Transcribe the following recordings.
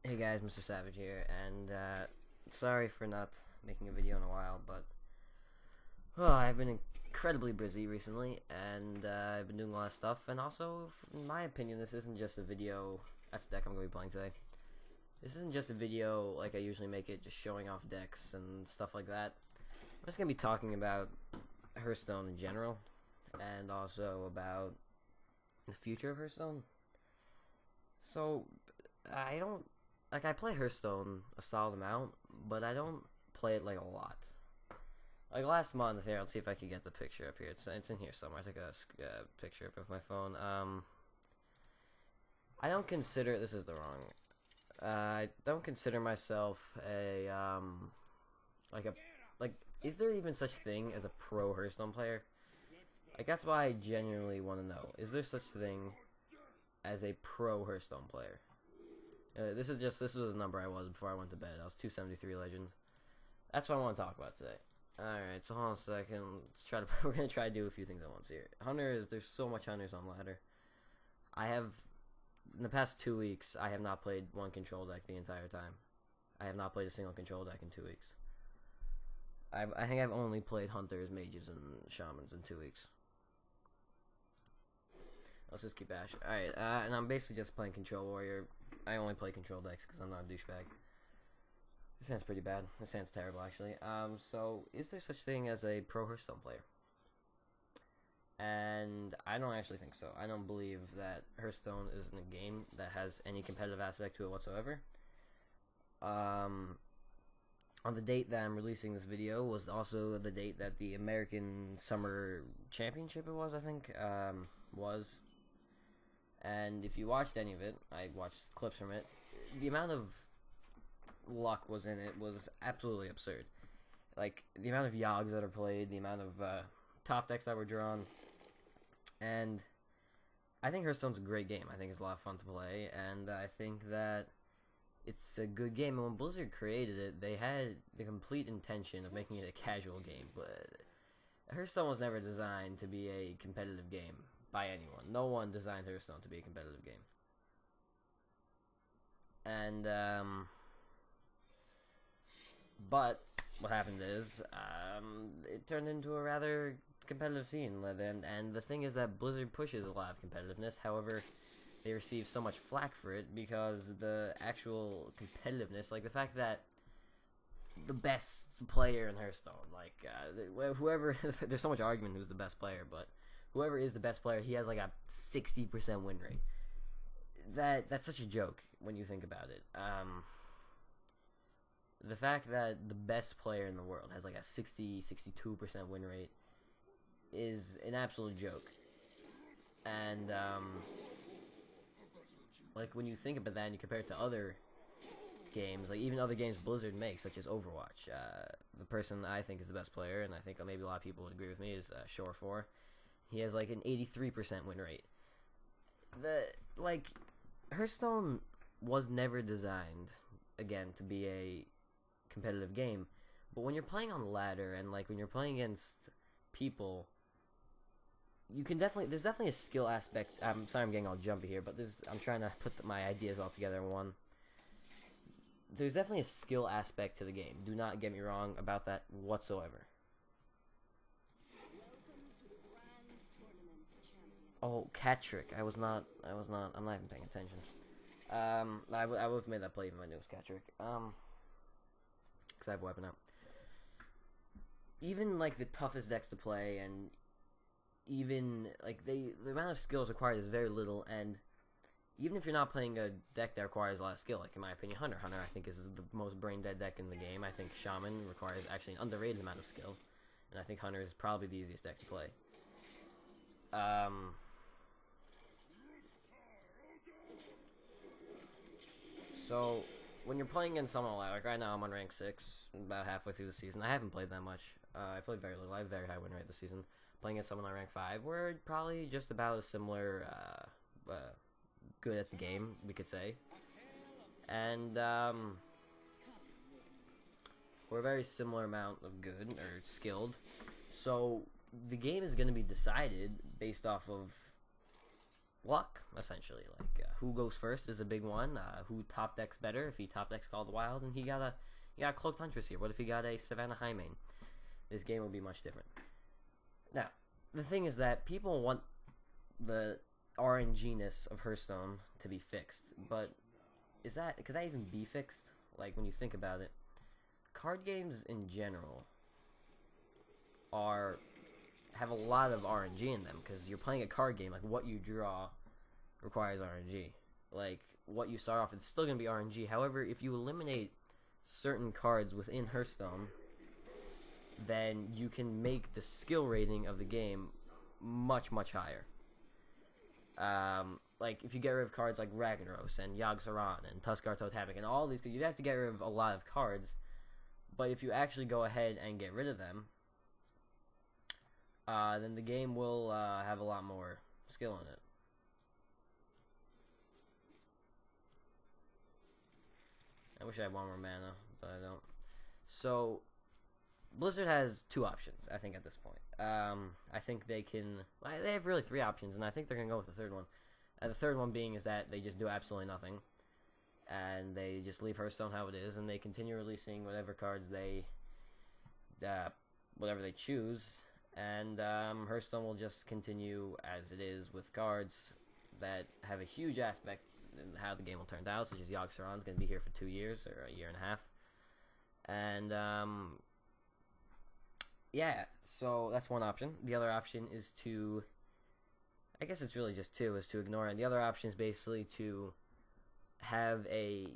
Hey guys, Mr. Savage here, and sorry for not making a video in a while, but I've been incredibly busy recently, and I've been doing a lot of stuff, and also, in my opinion, this isn't just a video. That's the deck I'm going to be playing today. This isn't just a video like I usually make it, just showing off decks and stuff like that. I'm just going to be talking about Hearthstone in general, and also about the future of Hearthstone. So, I play Hearthstone a solid amount, but I don't play it like a lot. Like last month here, let's see if I can get the picture up here. It's in here somewhere. I took a picture of it with my phone. I don't consider, this is the wrong. I don't consider myself a is there even such thing as a pro Hearthstone player? Like that's why I genuinely want to know. Is there such thing as a pro Hearthstone player? This was a number I was before I went to bed. I was 273 legend. That's what I want to talk about today. Alright, so hold on a second. We're gonna try to do a few things at once here. There's so much hunters on ladder. In the past 2 weeks, I have not played one control deck the entire time. I have not played a single control deck in 2 weeks. I think I've only played hunters, mages, and shamans in 2 weeks. Let's just keep Ash. Alright, and I'm basically just playing control warrior. I only play control decks because I'm not a douchebag. This sounds pretty bad. This sounds terrible, actually. So, is there such thing as a pro Hearthstone player? And I don't actually think so. I don't believe that Hearthstone is a game that has any competitive aspect to it whatsoever. On the date that I'm releasing this video was also the date that the American Summer Championship, I think, was. And if you watched any of it, I watched clips from it, the amount of luck was in it was absolutely absurd. Like, the amount of Yogs that are played, the amount of top decks that were drawn, and I think Hearthstone's a great game. I think it's a lot of fun to play, and I think that it's a good game. And when Blizzard created it, they had the complete intention of making it a casual game, but Hearthstone was never designed to be a competitive game by anyone. No one designed Hearthstone to be a competitive game. And, but what happened is, it turned into a rather competitive scene, and the thing is that Blizzard pushes a lot of competitiveness. However, they receive so much flack for it because the actual competitiveness, like the fact that the best player in Hearthstone, like whoever, there's so much argument who's the best player, but whoever is the best player, he has like a 60% win rate. That's such a joke when you think about it. The fact that the best player in the world has like a 62% win rate is an absolute joke. And like when you think about that and you compare it to other games, like even other games Blizzard makes, such as Overwatch, the person I think is the best player, and I think maybe a lot of people would agree with me, is Shore 4. He has like an 83% win rate. Hearthstone was never designed, again, to be a competitive game, but when you're playing on ladder and like when you're playing against people, there's definitely a skill aspect. I'm sorry I'm getting all jumpy here, but I'm trying to put my ideas all together in one. There's definitely a skill aspect to the game. Do not get me wrong about that whatsoever. Oh, cat trick. I'm not even paying attention. I would have made that play even if I knew it was cat trick. Because I have weapon out. Even like the toughest decks to play, and even like the amount of skills required is very little, and even if you're not playing a deck that requires a lot of skill, like in my opinion, Hunter I think is the most brain dead deck in the game. I think Shaman requires actually an underrated amount of skill, and I think Hunter is probably the easiest deck to play. So when you're playing against someone like right now, I'm on rank 6, about halfway through the season. I haven't played that much. I played very little. I have a very high win rate this season. Playing against someone on rank 5, we're probably just about a similar good at the game, we could say. And we're a very similar amount of good or skilled. So the game is going to be decided based off of luck, essentially. Like, who goes first is a big one. Who top decks better? If he top decks Call of the Wild and he got a Cloaked Huntress here. What if he got a Savannah Highmane? This game would be much different. Now, the thing is that people want the RNG-ness of Hearthstone to be fixed, but could that even be fixed? Like, when you think about it, card games in general have a lot of RNG in them, because you're playing a card game. Like, what you draw requires RNG. Like, what you start off, it's still going to be RNG. However, if you eliminate certain cards within Hearthstone, then you can make the skill rating of the game much, much higher. Like, if you get rid of cards like Ragnaros and Yogg-Saron and Tuskar Totemic and all these, you'd have to get rid of a lot of cards. But if you actually go ahead and get rid of them, then the game will have a lot more skill in it. I wish I had one more mana, but I don't. So, Blizzard has two options, I think, at this point. I think they have really three options, and I think they're going to go with the third one. And the third one being is that they just do absolutely nothing. And they just leave Hearthstone how it is, and they continue releasing whatever cards whatever they choose. And Hearthstone will just continue as it is with cards that have a huge aspect in how the game will turn out, such as Yogg-Saron's going to be here for 2 years, or a year and a half. And, yeah, so that's one option. The other option is to, I guess it's really just two, is to ignore it. And the other option is basically to have a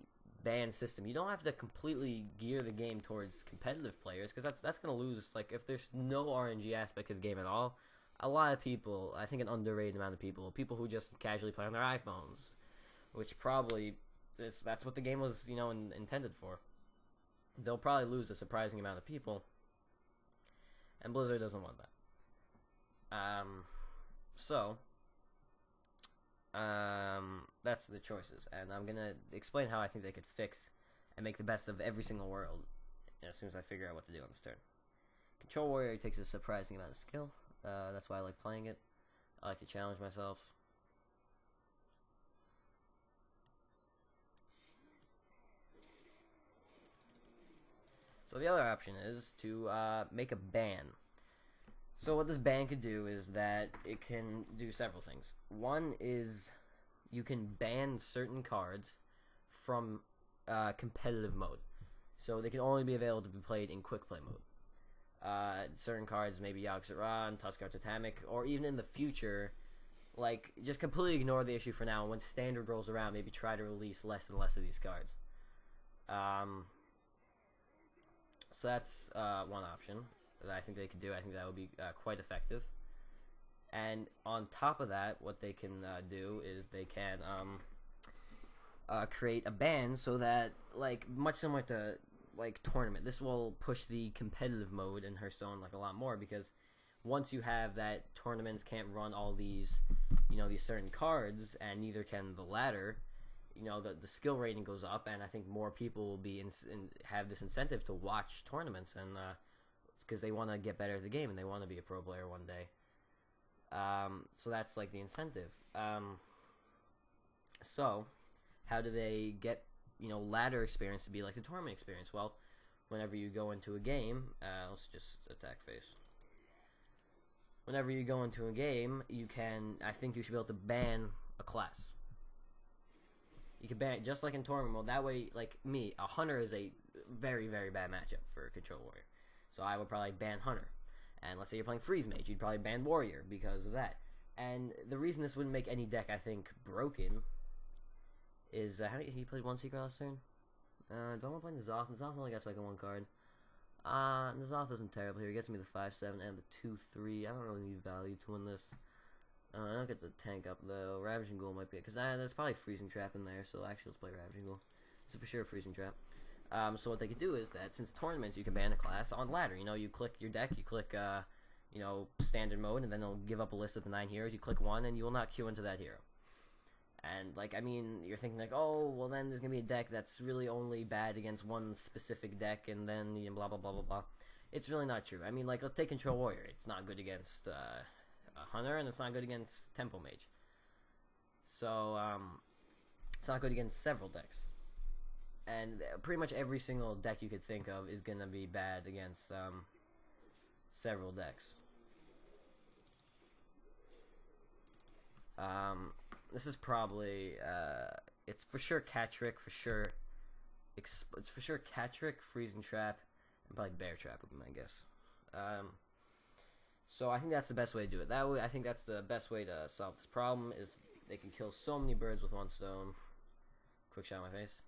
ban system. You don't have to completely gear the game towards competitive players, because that's going to lose. Like, if there's no RNG aspect of the game at all, a lot of people, I think an underrated amount of people who just casually play on their iPhones, which probably that's what the game was, intended for. They'll probably lose a surprising amount of people, and Blizzard doesn't want that. That's the choices, and I'm gonna explain how I think they could fix and make the best of every single world as soon as I figure out what to do on this turn. Control Warrior takes a surprising amount of skill. That's why I like playing it. I like to challenge myself. So the other option is to make a ban. So what this ban could do is that it can do several things. One is you can ban certain cards from competitive mode. So they can only be available to be played in quick play mode. Certain cards, maybe Yogg-Saron, Tuskar Totemic, or even in the future, like, just completely ignore the issue for now. When standard rolls around, maybe try to release less and less of these cards. So that's one option that I think they could do. I think that would be quite effective. And on top of that, what they can do is they can create a ban so that, like, much similar to like tournament, this will push the competitive mode in Hearthstone like a lot more, because once you have that tournaments can't run all these, these certain cards, and neither can the ladder, the skill rating goes up, and I think more people will be have this incentive to watch tournaments, and because they want to get better at the game and they want to be a pro player one day. So that's like the incentive. So how do they get ladder experience to be like the tournament experience? Well, whenever you go into a game, let's just attack face. Whenever you go into a game, I think you should be able to ban a class. You can ban it just like in tournament mode. That way, like me, a Hunter is a very, very bad matchup for Control Warrior. So I would probably ban Hunter. And let's say you're playing Freeze Mage, you'd probably ban Warrior because of that. And the reason this wouldn't make any deck, I think, broken is, he played one Secret last turn? Do I want to play N'Zoth? N'Zoth only gets like a 1 card. N'Zoth isn't terrible here. He gets me the 5/7 and the 2/3. I don't really need value to win this. I don't get the tank up though. Ravaging Ghoul might be it, because there's probably Freezing Trap in there, so actually let's play Ravaging Ghoul. It's for sure a Freezing Trap. So what they could do is that since tournaments you can ban a class on ladder. You click your deck, you click standard mode, and then it'll give up a list of the 9 heroes. You click one and you will not queue into that hero. And like, I mean, you're thinking like, oh, well then there's gonna be a deck that's really only bad against one specific deck, and then blah blah blah blah blah. It's really not true. I mean, like, let's take Control Warrior. It's not good against Hunter, and it's not good against Tempo Mage. So it's not good against several decks. And pretty much every single deck you could think of is gonna be bad against several decks. This is probably it's for sure Cat Trick, for sure. It's for sure Cat Trick, Freezing Trap, and probably Bear Trap would be my guess. So I think that's the best way to do it. That way, I think that's the best way to solve this problem. Is they can kill so many birds with one stone. Quick shot in my face.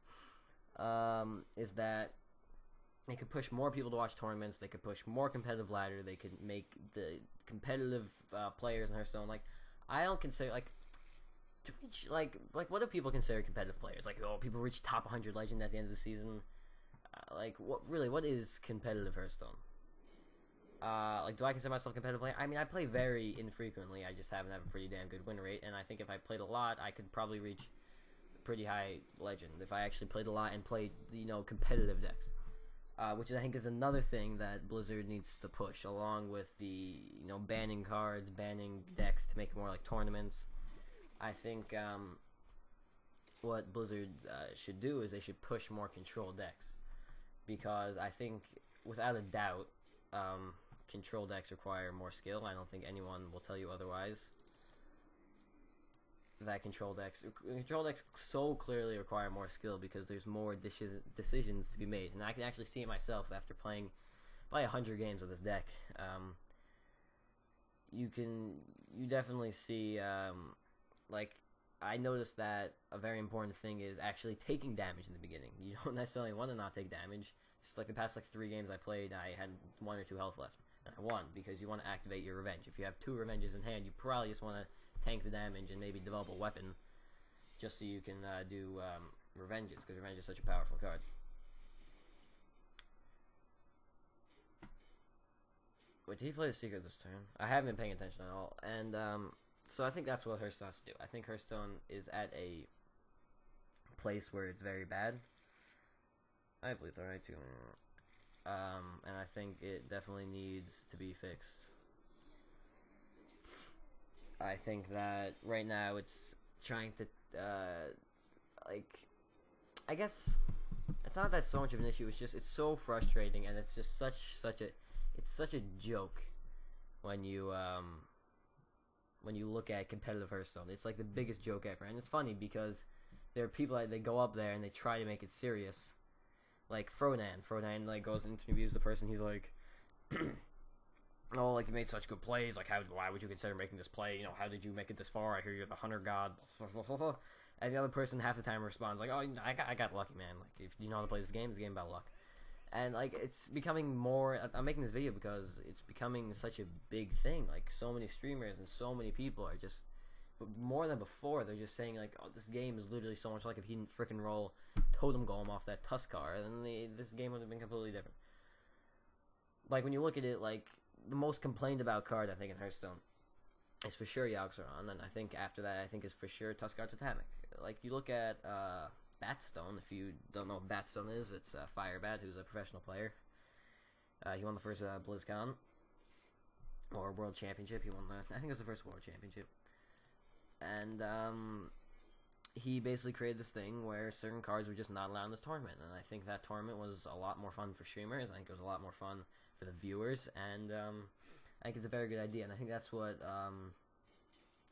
Is that they could push more people to watch tournaments. They could push more competitive ladder. They could make the competitive players in Hearthstone. Like, I don't consider to reach like what do people consider competitive players? Like, oh, people reach top 100 legend at the end of the season. Like, what is competitive Hearthstone? Like, do I consider myself a competitive player? I mean, I play very infrequently. I just happen to have a pretty damn good win rate, and I think if I played a lot, I could probably reach pretty high legend if I actually played a lot and played, competitive decks. Which I think is another thing that Blizzard needs to push, along with the, banning cards, banning decks to make it more like tournaments. I think what Blizzard should do is they should push more control decks, because I think, without a doubt, control decks require more skill. I don't think anyone will tell you otherwise. That control decks so clearly require more skill because there's more decisions to be made, and I can actually see it myself after playing probably 100 games of this deck. You definitely see, I noticed that a very important thing is actually taking damage in the beginning. You don't necessarily want to not take damage. Just like the past 3 games I played, I had 1 or 2 health left, and I won because you want to activate your revenge. If you have 2 revenges in hand, you probably just want to tank the damage and maybe develop a weapon just so you can do revenges, because revenge is such a powerful card. Wait, did he play the secret this turn? I haven't been paying attention at all, and so I think that's what Hearthstone has to do. I think Hearthstone is at a place where it's very bad. I believe they're right too, and I think it definitely needs to be fixed. I think that right now it's trying to, I guess it's not that so much of an issue. It's just it's so frustrating, and it's just such a joke when you look at competitive Hearthstone. It's like the biggest joke ever, and it's funny because there are people that they go up there and they try to make it serious, like Frodan like goes and interviews the person. He's like, oh, like, you made such good plays, like, why would you consider making this play, how did you make it this far, I hear you're the hunter god, and the other person half the time responds, like, oh, I got lucky, man, like, if you know how to play this game, it's a game about luck. And, like, it's becoming more, I'm making this video because it's becoming such a big thing, like, so many streamers and so many people are just, more than before, they're just saying, like, oh, this game is literally so much like if he didn't frickin' roll Totem Golem off that Tuskar, then this game would have been completely different. Like, when you look at it, like, the most complained about card, I think, in Hearthstone is for sure Yogg-Saron, and I think after that, I think is for sure Tuskar Totemic. Like, you look at Batstone. If you don't know what Batstone is, it's Firebat, who's a professional player. He won the first BlizzCon, or World Championship. He won I think it was the first World Championship. And he basically created this thing where certain cards were just not allowed in this tournament, and I think that tournament was a lot more fun for streamers. I think it was a lot more fun for the viewers, and I think it's a very good idea, and I think that's what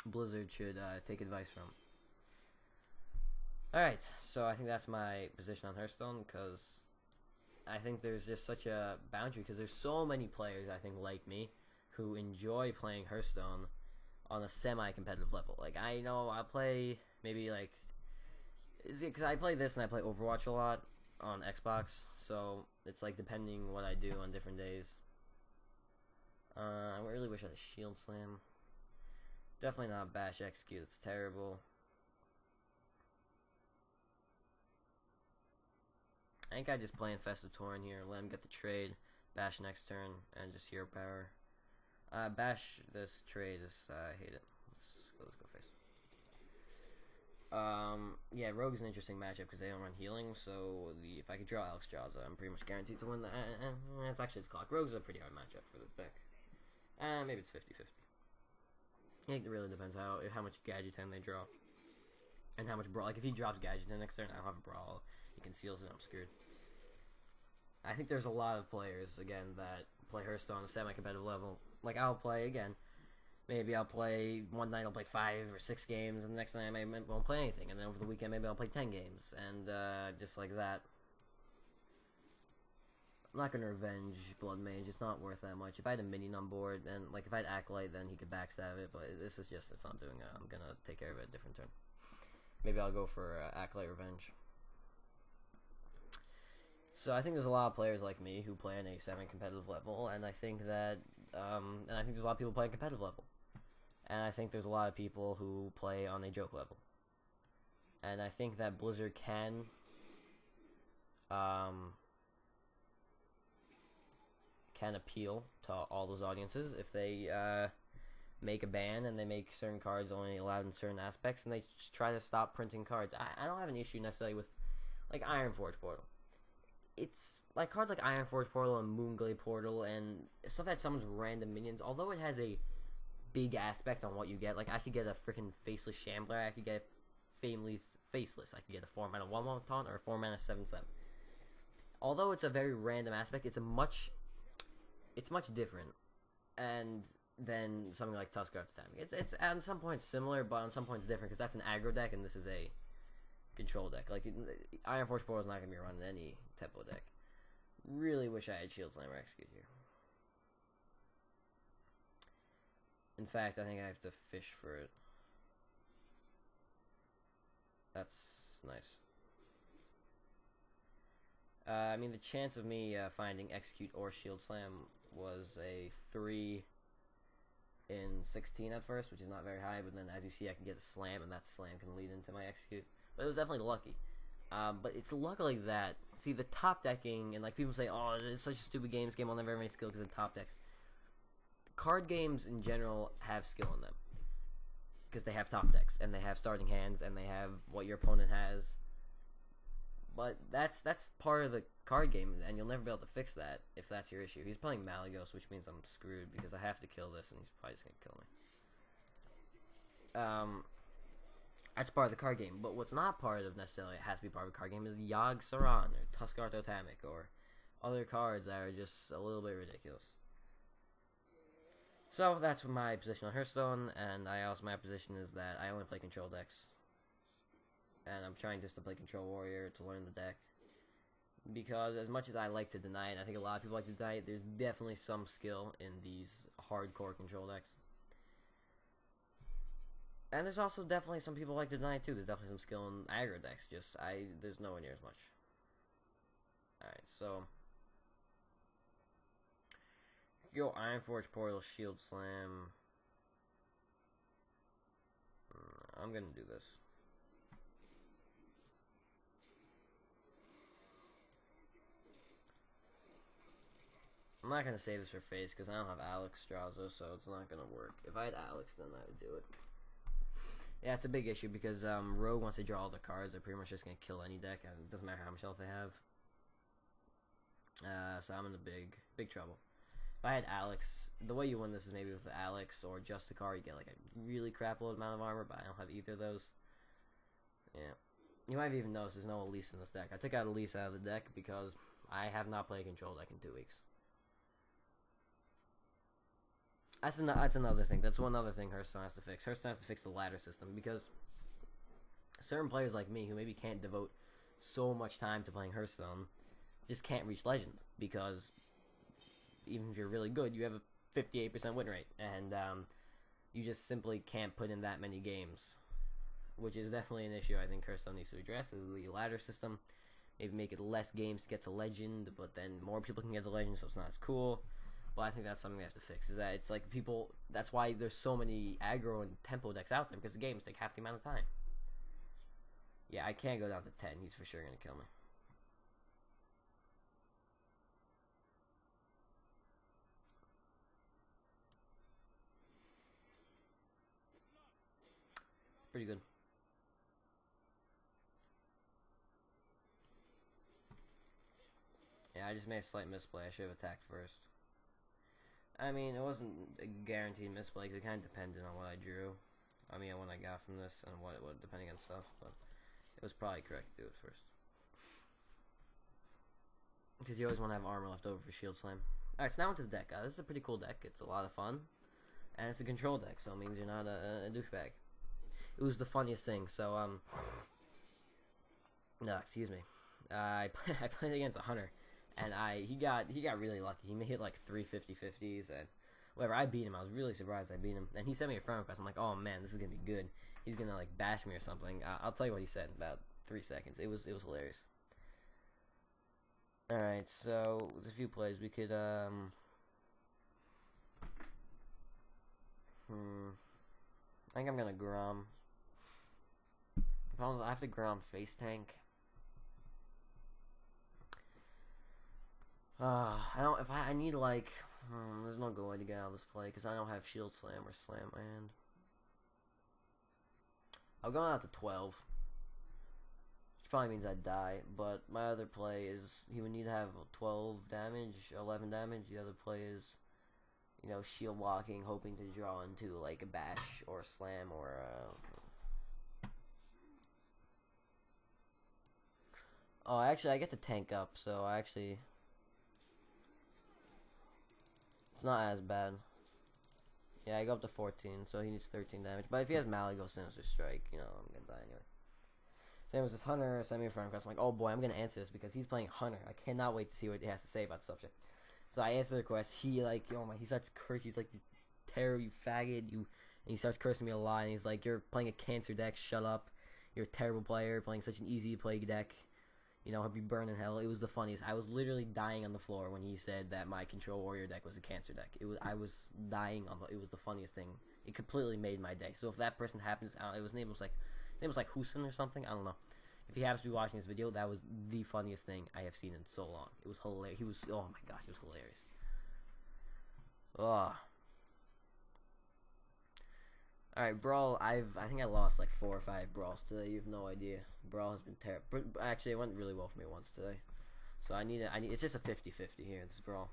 Blizzard should take advice from. Alright, so I think that's my position on Hearthstone, because I think there's just such a boundary, because there's so many players, I think, like me, who enjoy playing Hearthstone on a semi-competitive level. Like, I know I play maybe, like, because I play this and I play Overwatch a lot on Xbox, so it's like depending what I do on different days. I really wish I had a Shield Slam. Definitely not Bash Execute, it's terrible. I think I just play Infested Tauren here, let him get the trade, Bash next turn, and just hero power. Bash this trade is, I hate it. Let's go face. Yeah, Rogue's an interesting matchup because they don't run healing, so if I could draw Alex Jaza, I'm pretty much guaranteed to win that. It's clock. Rogue's a pretty hard matchup for this deck. Maybe it's 50-50. It really depends how much gadget time they draw. and how much brawl. Like if he drops gadget the next turn, I don't have a brawl. He conceals it. I'm screwed. I think there's a lot of players again that play Hearthstone on a semi-competitive level. Like I'll play again. Maybe I'll play one night. I'll play 5 or 6 games, and the next night I won't play anything. And then over the weekend, maybe I'll play 10 games, and just like that. I'm not gonna revenge Blood Mage. It's not worth that much. If I had a minion on board, and like if I had Acolyte, then he could backstab it. But this is just, it's not doing it. I'm gonna take care of it a different turn. Maybe I'll go for Acolyte Revenge. So I think there's a lot of players like me who play on a semi-competitive level, and I think that, there's a lot of people playing competitive level, and I think there's a lot of people who play on a joke level, and I think that Blizzard can, appeal to all those audiences if they make a ban and they make certain cards only allowed in certain aspects, and they try to stop printing cards. I don't have an issue necessarily with like Ironforge Portal. It's like cards like Ironforge Portal and Moonglade Portal and stuff that summons random minions, although it has a big aspect on what you get. Like I could get a freaking Faceless Shambler, I could get Faceless, I could get a 4-mana 1/1 taunt or a 4-mana 7/7. Although it's a very random aspect, it's much different and than something like Tuskar Totemic. It's at some points similar, but on some points different, because that's an aggro deck and this is a control deck. Like Ironforge Portal is not gonna be running any tempo deck. Really wish I had Shield Slammer Execute here. In fact, I think I have to fish for it. That's nice. I mean, the chance of me finding Execute or Shield Slam was a 3 in 16 at first, which is not very high, but then as you see I can get a Slam, and that Slam can lead into my Execute. But it was definitely lucky. But it's luckily that, see, the top decking, and like people say, oh, it's such a stupid game, this game will never have any skill because of top decks. Card games in general have skill in them, because they have top decks, and they have starting hands, and they have what your opponent has. But that's part of the card game, and you'll never be able to fix that if that's your issue. He's playing Malygos, which means I'm screwed, because I have to kill this, and he's probably just going to kill me. That's part of the card game, but what's not part of necessarily, it has to be part of the card game, is Yogg Saron, or Tuskar Totemic, or other cards that are just a little bit ridiculous. So that's my position on Hearthstone, and my position is that I only play control decks. And I'm trying just to play Control Warrior to learn the deck. Because as much as I like to deny it, I think a lot of people like to deny it, there's definitely some skill in these hardcore control decks. And there's also definitely some people like to deny it too. There's definitely some skill in aggro decks, there's nowhere near as much. Alright, so go Ironforge Portal, Shield Slam. I'm gonna do this. I'm not gonna save this for face because I don't have Alex Strauzo, so it's not gonna work. If I had Alex, then I would do it. Yeah, it's a big issue because Rogue, once they draw all the cards, they're pretty much just gonna kill any deck, and it doesn't matter how much health they have. So I'm in big trouble. If I had Alex, the way you win this is maybe with Alex or Justicar. You get like a really crap load amount of armor, but I don't have either of those. Yeah, you might have even noticed there's no Elise in this deck. I took out Elise out of the deck because I have not played control deck in 2 weeks. That's another thing. That's one other thing Hearthstone has to fix. Hearthstone has to fix the ladder system, because certain players like me who maybe can't devote so much time to playing Hearthstone just can't reach Legend, because even if you're really good, you have a 58% win rate, and you just simply can't put in that many games, which is definitely an issue I think Hearthstone needs to address, is the ladder system. Maybe make it less games to get to Legend, but then more people can get to Legend, so it's not as cool. But I think that's something they have to fix, is that it's like people, that's why there's so many aggro and tempo decks out there, because the games take half the amount of time. Yeah, I can't go down to 10, he's for sure going to kill me. Pretty good. Yeah, I just made a slight misplay, I should have attacked first. I mean, it wasn't a guaranteed misplay because it kind of depended on what I drew. I mean, what I got from this and what it would, depending on stuff, but it was probably correct to do it first. Because you always want to have armor left over for Shield Slam. Alright, so now into the deck. This is a pretty cool deck. It's a lot of fun. And it's a control deck, so it means you're not a douchebag. It was the funniest thing, so, no, excuse me. I played against a Hunter, and he got really lucky. He hit like 3 50-50s, and whatever, I beat him. I was really surprised I beat him. And he sent me a friend request. I'm like, oh man, this is gonna be good. He's gonna like bash me or something. I'll tell you what he said in about 3 seconds. It was hilarious. Alright, so there's a few plays we could I think I'm gonna Grom. I have to Grom face tank. I need like there's no good way to get out of this play because I don't have Shield Slam or Slam my hand. I'll go out to 12, which probably means I die, but my other play is he would need to have 12 damage, 11 damage. The other play is, you know, shield walking, hoping to draw into like a bash or a slam or oh, actually I get to tank up, so it's not as bad. Yeah, I go up to 14, so he needs 13 damage. But if he has Malago Sinister Strike, you know, I'm gonna die anyway. Same as this Hunter, send me a friend request. I'm like, oh boy, I'm gonna answer this because he's playing Hunter. I cannot wait to see what he has to say about the subject. So I answer the request. He like, oh my, he starts cursing. He's like, you terror, you faggot, you. And he starts cursing me a lot. And he's like, you're playing a cancer deck. Shut up. You're a terrible player. Playing such an easy to play deck. You know, he'll be burned in hell. It was the funniest. I was literally dying on the floor when he said that my Control Warrior deck was a cancer deck. I was dying on the. It was the funniest thing. It completely made my day. So if that person happens, his name was like Husin or something. I don't know. If he happens to be watching this video, that was the funniest thing I have seen in so long. It was hilarious. Oh my gosh, it was hilarious. Ugh. Alright, Brawl, I think I lost like 4 or 5 Brawls today. You have no idea. Brawl has been terrible. Actually, it went really well for me once today. So I need it's just a 50-50 here, this Brawl.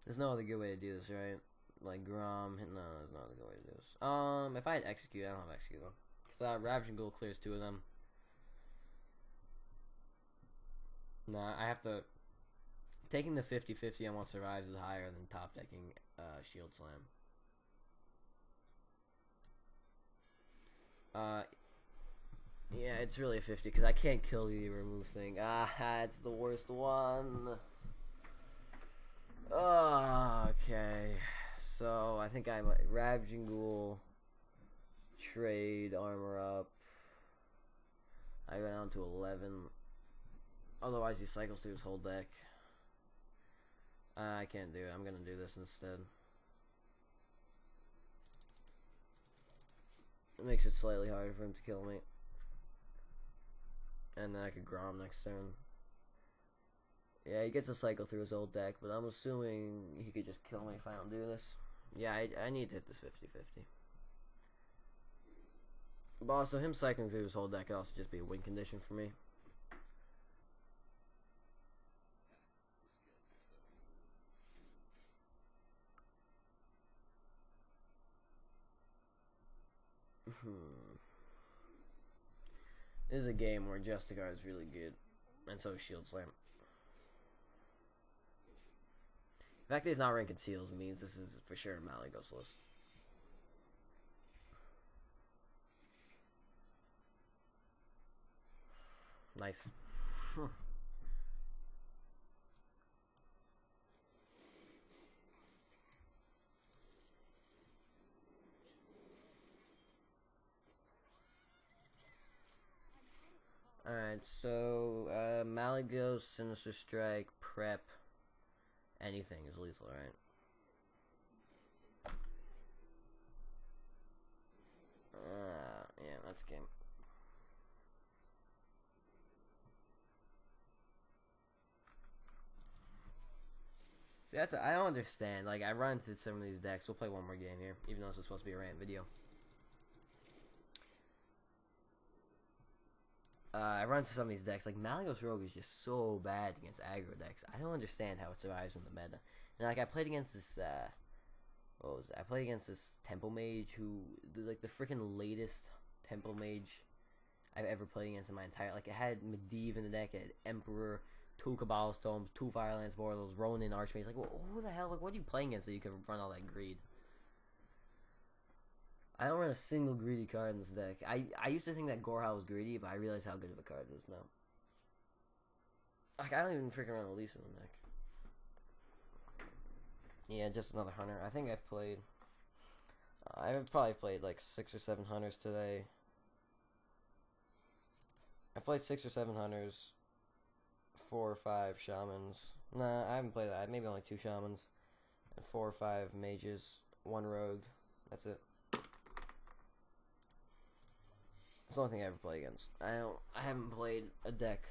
There's no other good way to do this, right? Like Grom, no, there's no other good way to do this. If I had Execute, I don't have Execute though. So Ravaging Ghoul clears 2 of them. Nah, I have to... Taking the 50-50 on what survives is higher than top decking Shield Slam. Yeah, it's really a 50 because I can't kill the remove thing. It's the worst one. Okay. So I think I might Ravaging Ghoul, trade armor up. I go down to 11. Otherwise, he cycles through his whole deck. I can't do it. I'm gonna do this instead. It makes it slightly harder for him to kill me. And then I could Grom next turn. Yeah, he gets a cycle through his old deck, but I'm assuming he could just kill me if I don't do this. Yeah, I need to hit this 50-50. But also, him cycling through his whole deck could also just be a win condition for me. This is a game where Justicar is really good, and so is Shield Slam. The fact that he's not ranking seals means this is for sure Malagos list. Nice. Alright, so Malagos, Sinister Strike, Prep, anything is lethal, right? Yeah, that's game. See, I don't understand. Like, I run into some of these decks. We'll play one more game here, even though this is supposed to be a rant video. I run into some of these decks. Like, Malagos Rogue is just so bad against aggro decks. I don't understand how it survives in the meta. And, like, I played against this, what was it? I played against this Temple Mage who, like, the freaking latest Temple Mage I've ever played against in my entire, like, it had Medivh in the deck, it had Emperor, 2 Cabal Stones, 2 Firelance Portals, Ronin Archmage. Like, who the hell, like, what are you playing against that you can run all that greed? I don't run a single greedy card in this deck. I used to think that Gorehal was greedy, but I realize how good of a card it is now. Like, I don't even freaking run Elise in the deck. Yeah, just another hunter. I think I've played... I've probably played like 6 or 7 hunters today. I've played 6 or 7 hunters, 4 or 5 shamans. Nah, I haven't played that. Maybe only 2 shamans, and 4 or 5 mages, 1 rogue. That's it. It's the only thing I ever play against. I haven't played a deck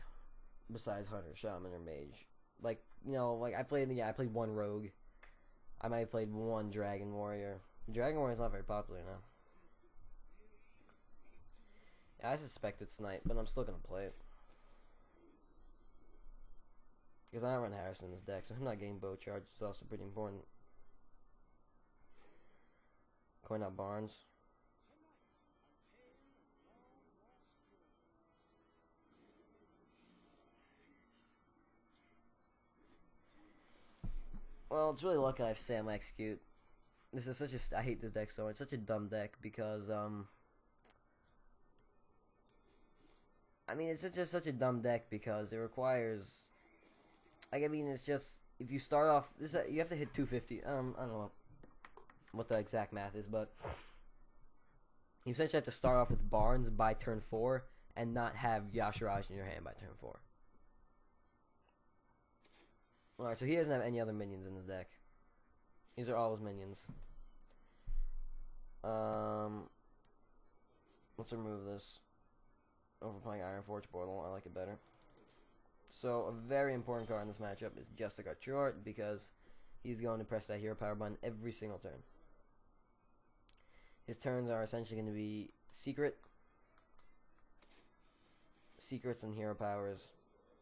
besides hunter, shaman, or mage. Like, you know, like I played 1 rogue. I might have played 1 dragon warrior. Dragon warrior is not very popular now. Yeah, I suspect it's snipe, but I'm still gonna play it. Because I don't run Harrison in this deck, so him not getting bow charge is also pretty important. Coin out Barnes. Well, it's really lucky I have Sam Execute. This is such a... I hate this deck so much. It's such a dumb deck because, I mean, it's just such a dumb deck because it requires... Like, I mean, it's just... If you start off... you have to hit 250. I don't know what the exact math is, but... You essentially have to start off with Barnes by turn 4 and not have Yashiraj in your hand by turn 4. Alright, so he doesn't have any other minions in his deck. These are all his minions. Let's remove this. Overplaying Ironforge Portal, I like it better. So, a very important card in this matchup is Justicar Short, because he's going to press that hero power button every single turn. His turns are essentially going to be secrets and hero powers,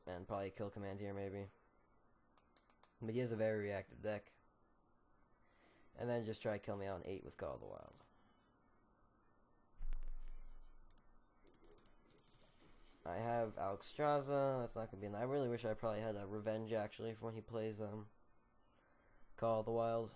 and probably kill command here maybe. But he has a very reactive deck. And then just try to kill me out on 8 with Call of the Wild. I have Alexstrasza. That's not going to be enough. I really wish I probably had a Revenge, actually, for when he plays Call of the Wild.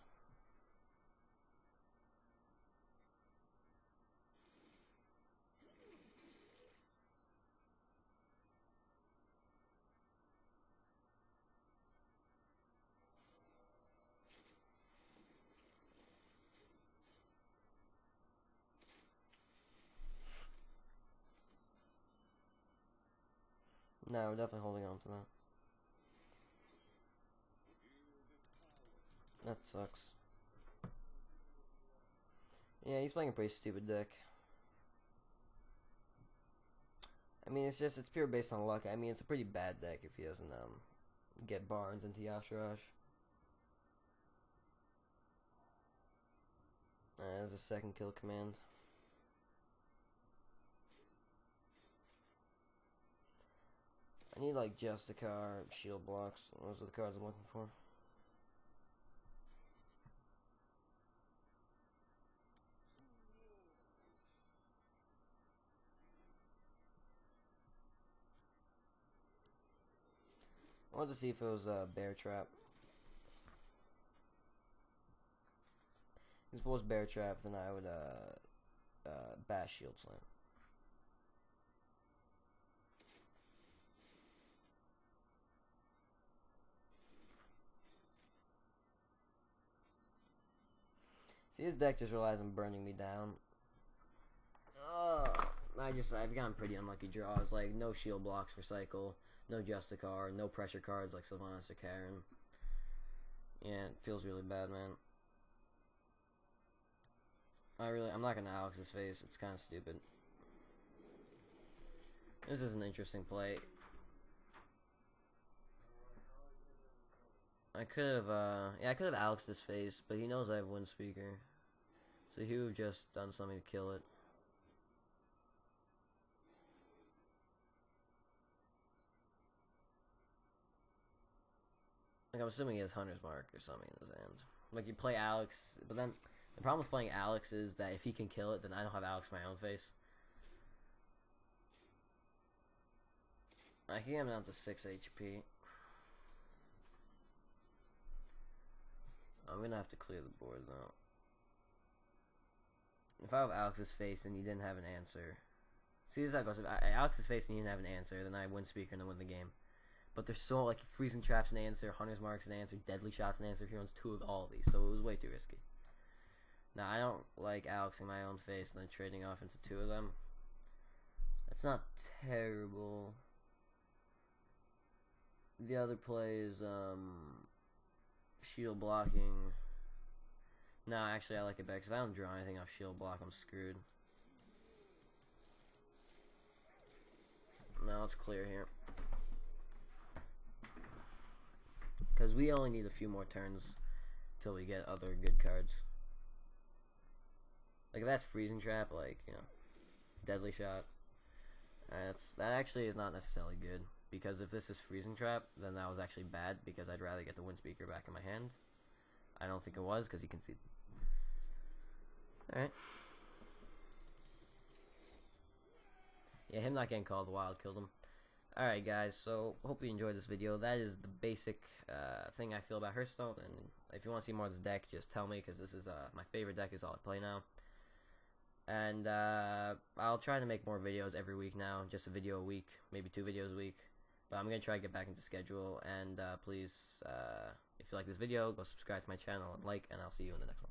No, we're definitely holding on to that. That sucks. Yeah, he's playing a pretty stupid deck. I mean, it's pure based on luck. I mean, it's a pretty bad deck if he doesn't get Barnes into Yashiraj. There's a second kill command. I need like Justicar, shield blocks. Those are the cards I'm looking for. I wanted to see if it was a Bear Trap. If it was Bear Trap, then I would bash Shield Slam. See, his deck just relies on burning me down. I've gotten pretty unlucky draws. Like, no shield blocks for cycle, no Justicar, no pressure cards like Sylvanas or Karen. Yeah, it feels really bad, man. I'm not gonna Alex his face. It's kind of stupid. This is an interesting play. I could have Alexed his face, but he knows I have Wind Speaker. So he would have just done something to kill it. Like, I'm assuming he has Hunter's Mark or something in his hand. Like, you play Alex, but then the problem with playing Alex is that if he can kill it, then I don't have Alex my own face. I can get him down to 6 HP. I'm gonna have to clear the board though. If I have Alex's face and he didn't have an answer, see, this is how it goes. If Alex's face and he didn't have an answer, then I win Speaker and then win the game. But there's so, like, Freezing Trap's an answer, Hunter's Mark's an answer, Deadly Shot's an answer. He owns 2 of all of these, so it was way too risky. Now, I don't like Alexing my own face and then trading off into 2 of them. That's not terrible. The other play is, shield blocking. No, actually, I like it better, because if I don't draw anything off shield block, I'm screwed. Now it's clear here. Because we only need a few more turns till we get other good cards. Like, if that's Freezing Trap, like, you know, Deadly Shot, that actually is not necessarily good. Because if this is Freezing Trap, then that was actually bad, because I'd rather get the Wind Speaker back in my hand. I don't think it was, because he conceded. Alright. Yeah, him not getting called wild killed him. Alright, guys, so hope you enjoyed this video. That is the basic thing I feel about Hearthstone, and if you want to see more of this deck, just tell me, because this is my favorite deck, is all I play now. And I'll try to make more videos every week now, just a video a week, maybe 2 videos a week. But I'm going to try to get back into schedule, and please, if you like this video, go subscribe to my channel and like, and I'll see you in the next one.